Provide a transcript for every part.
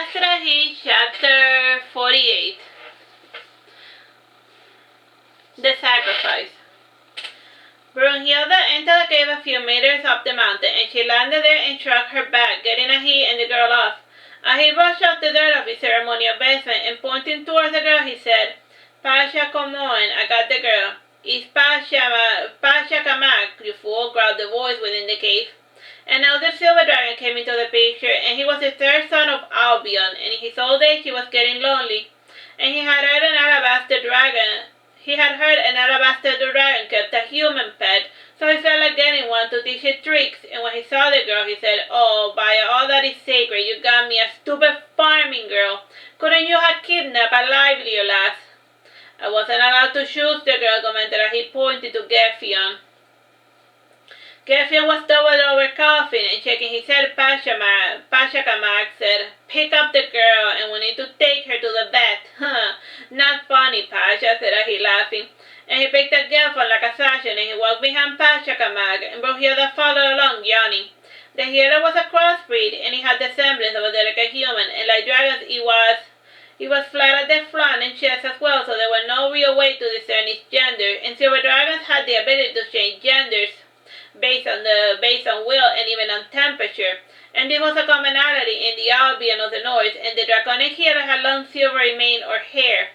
Saturnastra, chapter 48. The Sacrifice. Brunhilde entered the cave a few meters up the mountain, and she landed there and struck her back, getting Ahi and the girl off. Ahi brushed off the dirt of his ceremonial vestment, and pointing towards the girl, he said, Pasha come on, I got the girl. It's Pasha Kamak, you fool, growled the voice within the cave. And now the silver dragon came into the picture, and he was the third son of Albion, and in his old age he was getting lonely, and he had heard an alabaster dragon kept a human pet, so he felt like getting one to teach it tricks, and when he saw the girl, he said, Oh, by all that is sacred, you got me a stupid farming girl. Couldn't you have kidnapped a livelier lass? I wasn't allowed to choose the girl, commented as he pointed to Gefion. Gefion was doubled over coughing and shaking his head. Pasha Kamak said, Pick up the girl and we need to take her to the vet. Not funny, Pasha, said Ahi, laughing. And he picked up Gefion like a sachet and he walked behind Pasha Kamak, and Brunhilde followed along, yawning. The healer was a crossbreed, and he had the semblance of a delicate human, and like dragons he was flat at the front and chest as well, so there was no real way to discern his gender, and silver dragons had the ability to change genders based on will and even on temperature. And this was a commonality in the Albion of the North, and the draconic healer had long silvery mane or hair.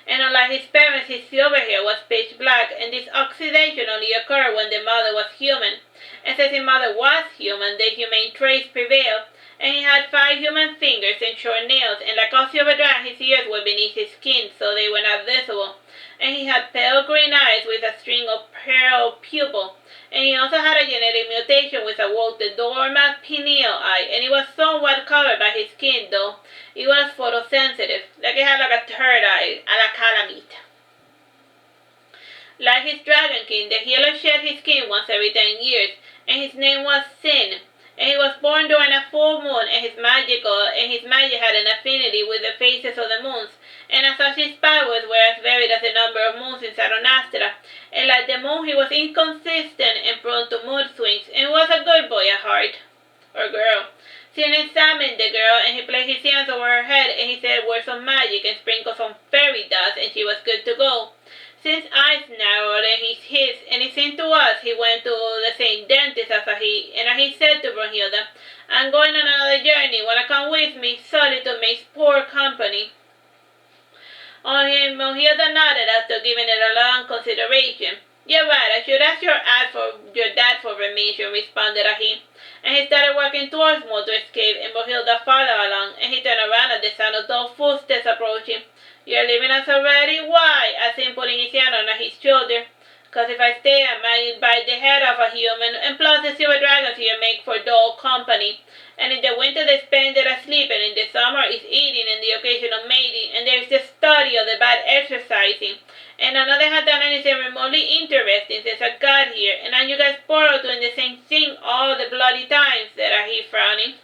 And unlike his parents, his silver hair was pitch black, and this oxidation only occurred when the mother was human. And since his mother was human, the humane traits prevailed, and he had 5 human fingers and short nails, and like all silver dragons, his ears were beneath his skin, so they were not visible. And he had pale green eyes with a string of pearl pupil. And he also had a genetic mutation which awoke the dormant pineal eye, and it was somewhat covered by his skin, though it was photosensitive, like it had like a third eye, a la calamite. Like his dragon king, the healer shed his skin once every 10 years, and his name was Sin. And he was born during a full moon, and his magic had an affinity with the phases of the moons, and as such his powers were as varied as the number of moons in Saturnastra. And like the moon, he was inconsistent and prone to mood swings, and was a good boy at heart, or girl. Sin examined the girl, and he placed his hands over her head, and he said words of magic and sprinkled some fairy dust, and she was good to go. Sin's eyes narrowed, and and it seemed to us he went to the same dentist as Ahi, and he said to Brunhilde, I'm going on another journey. Wanna come with me? Solitude makes poor company. Brunhilde nodded after giving it a long consideration. You're right, I should ask your dad for permission, responded Ahi. And he started walking towards Mordred's cave, and Brunhilde followed along, and he turned around at the sound of dull footsteps approaching. You're leaving us already? Why? Asked him, putting his hand on his shoulder. 'Cause if I stay, I might bite the head off a human, and plus the silver dragons here make for dull company. And in the winter they spend it asleep, and in the summer it's eating and the occasional mating, and there's the study of the bad exercising. And none of them have done anything remotely interesting since I got here, and now you guys borrow doing the same thing all the bloody time, said Ahi, frowning.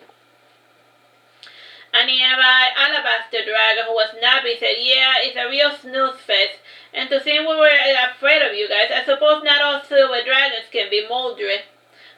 A nearby alabaster dragon who was napping said, Yeah, it's a real snooze fest. And to think we were afraid of you guys, I suppose not all silver dragons can be Mordred.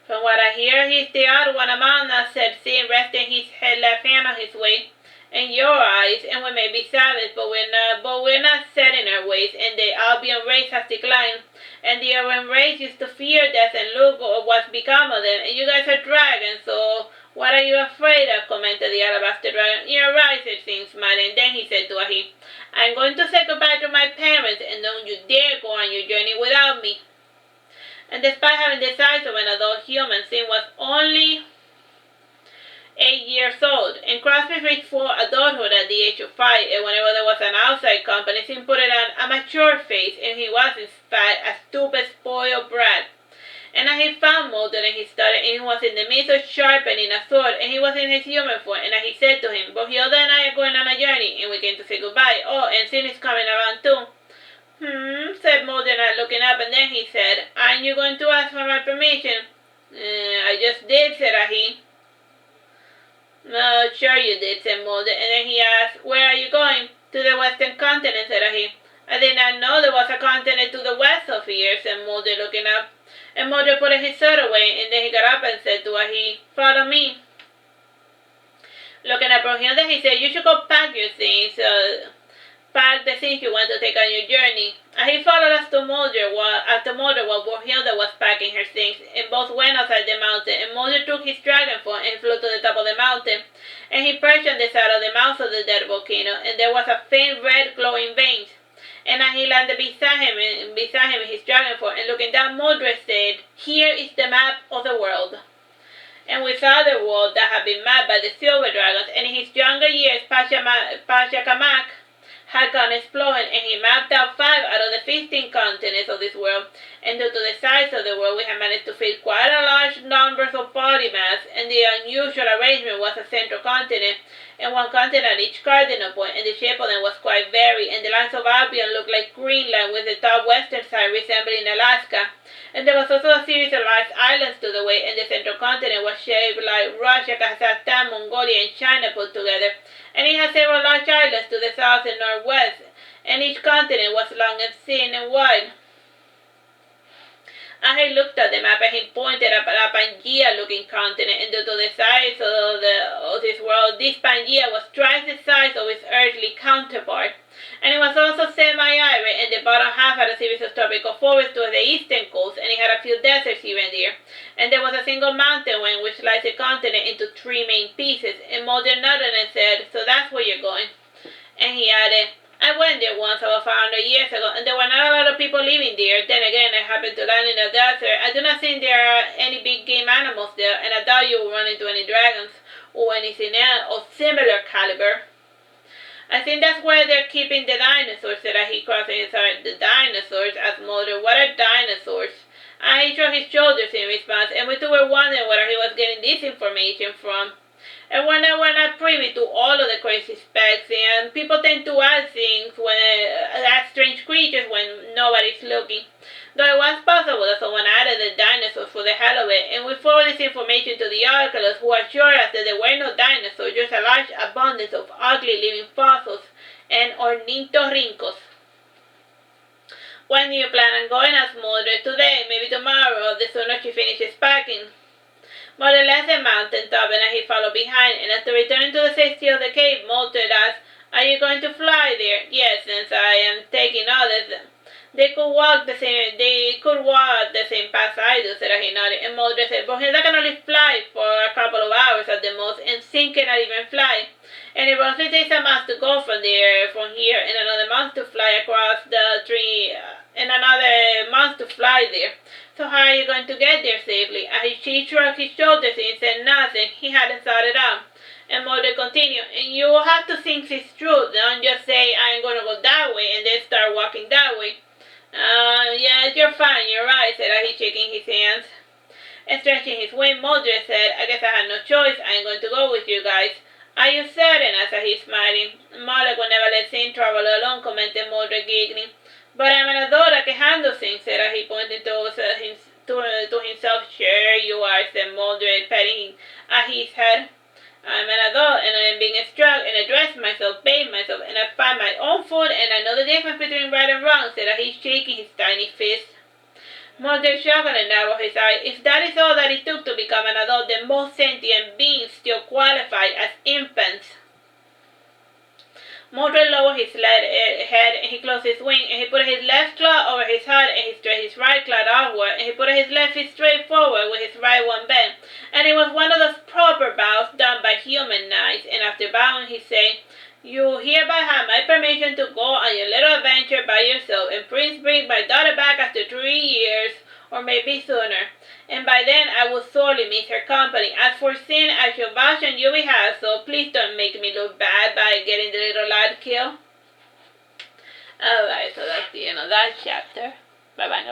From what I hear, he's the odd one among us, said Sin, resting his left hand on his waist. And your eyes, and we may be savage, but we're not set in our ways, and the Albion race has declined. And the Omen race used to fear death, and look what's become of them. And you guys are dragons, so what are you afraid of? Commented the alabaster dragon. You're right, said Sin, smiling. Then he said to Ahi, I'm going to say goodbye to my parents, and don't you dare go on your journey without me. And despite having the size of an adult human, Sin was only 8 years old, and Crosby reached full adulthood at the age of 5, and whenever there was an outside company, Sin put it on a mature face, and he was in fact a stupid, spoiled brat. And he found Mordred, and he started, and he was in the midst of sharpening a sword, and he was in his human form, and he said to him, Brunhilde and I are going on a journey, and we came to say goodbye. Oh, and Sin is coming around too. Said Mordred, not looking up, and then he said, Aren't you going to ask for my permission? I just did, said Ahi. No, sure you did, said Mordred, and then he asked, Where are you going? To the western continent, said Ahi. I did not know there was a continent to the west of here, said Mordred, looking up. And Mordred put his sword away, and then he got up and said to Ahi, Follow me. Looking at Brunhilde, he said, you should go pack your things. Pack the things you want to take on your journey. And he followed us to Mulder while Brunhilde was packing her things, and both went outside the mountain, and Mulder took his dragon phone and flew to the top of the mountain, and he perched on the side of the mouth of the dead volcano, and there was a faint red glowing veins. And as he landed beside him in his dragon phone, and looking down, Mulder said, here is the map of the world. And we saw the world that had been mapped by the silver dragons, and in his younger years, Pasha Kamak had gone exploring, and he mapped out 5 out of the 15 continents of this world, and due to the size of the world, we had managed to fit quite a large numbers of body mass, and the unusual arrangement was a central continent, and one continent at each cardinal point, and the shape of them was quite varied, and the lines of Albion looked like Greenland, with the top western side resembling Alaska. And there was also a series of large islands to the way, and the central continent was shaped like Russia, Kazakhstan, Mongolia, and China put together. And it had several large islands to the south and northwest, and each continent was long and thin and wide. And he looked at the map, and he pointed at a Pangea-looking continent, and due to the size of this world, this Pangea was twice the size of its earthly counterpart. And it was also semi-arid, and the bottom half had a series of tropical forests towards the eastern coast, and it had a few deserts here and there. And there was a single mountain range which sliced the continent into 3 main pieces, and Mulder nodded and said, so that's where you're going. And he added, I went there once about 500 years ago, and there were not a lot of people living there. Then again, I happened to land in a desert. I do not think there are any big game animals there, and I doubt you will run into any dragons or anything else of similar caliber. I think that's where they're keeping the dinosaurs, said he, crossing his heart. The dinosaurs, asked Mulder. What are dinosaurs? And he shrugged his shoulders in response, and we two were wondering where he was getting this information from. And we're not privy to all of the crazy specs, and people tend to add things add strange creatures when nobody's looking. Though it was possible that someone added the dinosaurs for the hell of it, and we forwarded this information to the archaeologists, who assured us that there were no dinosaurs, just a large abundance of ugly living fossils and ornithorhynchus. When do you plan on going? Asked Mulder. Today, maybe tomorrow, the sooner she finishes packing. Mulder left the mountain top, and he followed behind, and after returning to the safety of the cave, Mulder asked, are you going to fly there? Yes, since I am taking others. They could walk the same path I do, said he, nodded, and Mulder said, but I can only fly for a couple of hours at the most, and Sin cannot even fly. And it roughly takes a month to go from here, and another month to fly across the tree, and another month to fly there. So how are you going to get there safely? And he shrugged his shoulders and said nothing. He hadn't thought it out. And Mulder continued, and you will have to think this through. Don't just say, I'm going to go that way, and then start walking that way. Yes, you're fine, you're right, said he, shaking his hands. And stretching his wing, Mulder said, I guess I had no choice. I'm going to go with you guys. Are you certain? Asked he, smiling. Mulder would never let Sin travel alone, commented Mulder, giggling. But I'm an adult, I can handle things, said he, pointing to himself. Sure you are, said Mulder, patting at his head. I'm an adult, and I am being instructed, and I dress myself, bathe myself, and I find my own food, and I know the difference between right and wrong, said he, shaking his tiny fist. Mulder shrugged and narrowed his eye. If that is all that it took to become an adult, then most sentient beings still qualify as infants. Mulder lowered his head, and he closed his wing, and he put his left claw over his heart, and he straightened his right claw outward, and he put his left foot straight forward with his right one bent. And it was one of those proper bows done by human knights, and after bowing he said, you hereby have my permission to go on your little adventure by yourself, and please bring my daughter back after 3 years, or maybe sooner. And by then I will sorely miss her company. As for Sin, I shall vouch on your behalf, so please don't make me look bad by getting the little lad killed. Alright, so that's the end of that chapter. Bye-bye.